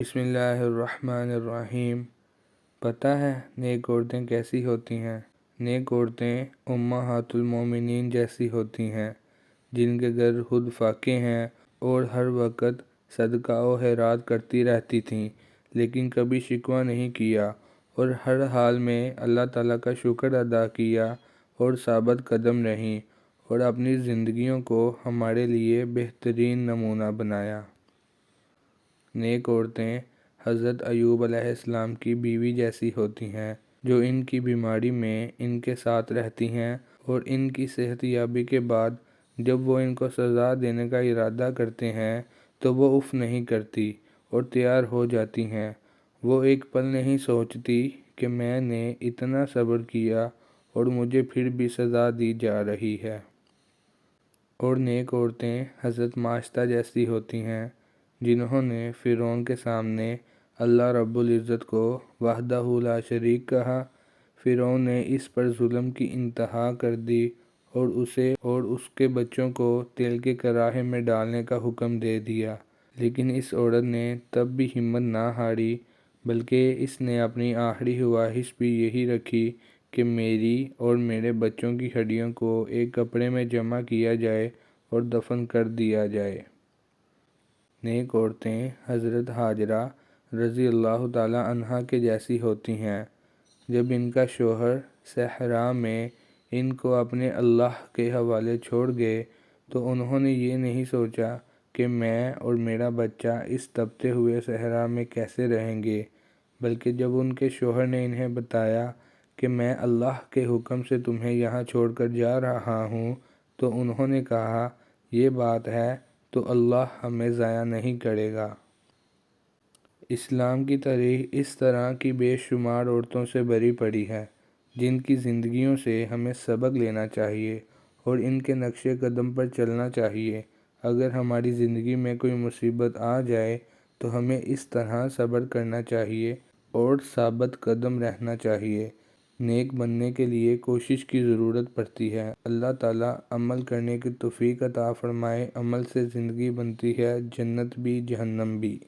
بسم اللہ الرحمن الرحیم۔ پتہ ہے نیک عورتیں کیسی ہوتی ہیں؟ نیک عورتیں امہات المومنین جیسی ہوتی ہیں، جن کے گھر خود فاقے ہیں اور ہر وقت صدقہ و خیرات کرتی رہتی تھیں، لیکن کبھی شکوہ نہیں کیا اور ہر حال میں اللہ تعالیٰ کا شکر ادا کیا اور ثابت قدم رہیں اور اپنی زندگیوں کو ہمارے لیے بہترین نمونہ بنایا۔ نیک عورتیں حضرت ایوب علیہ السلام کی بیوی جیسی ہوتی ہیں، جو ان کی بیماری میں ان کے ساتھ رہتی ہیں اور ان کی صحت یابی کے بعد جب وہ ان کو سزا دینے کا ارادہ کرتے ہیں تو وہ اف نہیں کرتی اور تیار ہو جاتی ہیں۔ وہ ایک پل نہیں سوچتی کہ میں نے اتنا صبر کیا اور مجھے پھر بھی سزا دی جا رہی ہے۔ اور نیک عورتیں حضرت ماشطہ جیسی ہوتی ہیں، جنہوں نے فرعون کے سامنے اللہ رب العزت کو وحدہ لا شریک کہا۔ فرعون نے اس پر ظلم کی انتہا کر دی اور اسے اور اس کے بچوں کو تیل کے کڑاہے میں ڈالنے کا حکم دے دیا، لیکن اس عورت نے تب بھی ہمت نہ ہاری، بلکہ اس نے اپنی آخری خواہش بھی یہی رکھی کہ میری اور میرے بچوں کی ہڈیوں کو ایک کپڑے میں جمع کیا جائے اور دفن کر دیا جائے۔ نیک عورتیں حضرت ہاجرہ رضی اللہ تعالیٰ عنہا کے جیسی ہوتی ہیں۔ جب ان کا شوہر صحرا میں ان کو اپنے اللہ کے حوالے چھوڑ گئے تو انہوں نے یہ نہیں سوچا کہ میں اور میرا بچہ اس تپتے ہوئے صحرا میں کیسے رہیں گے، بلکہ جب ان کے شوہر نے انہیں بتایا کہ میں اللہ کے حکم سے تمہیں یہاں چھوڑ کر جا رہا ہوں تو انہوں نے کہا یہ بات ہے تو اللہ ہمیں ضائع نہیں کرے گا۔ اسلام کی تاریخ اس طرح کی بے شمار عورتوں سے بھری پڑی ہے، جن کی زندگیوں سے ہمیں سبق لینا چاہیے اور ان کے نقش قدم پر چلنا چاہیے۔ اگر ہماری زندگی میں کوئی مصیبت آ جائے تو ہمیں اس طرح صبر کرنا چاہیے اور ثابت قدم رہنا چاہیے۔ نیک بننے کے لیے کوشش کی ضرورت پڑتی ہے۔ اللہ تعالیٰ عمل کرنے کی توفیق عطا فرمائے۔ عمل سے زندگی بنتی ہے، جنت بھی جہنم بھی۔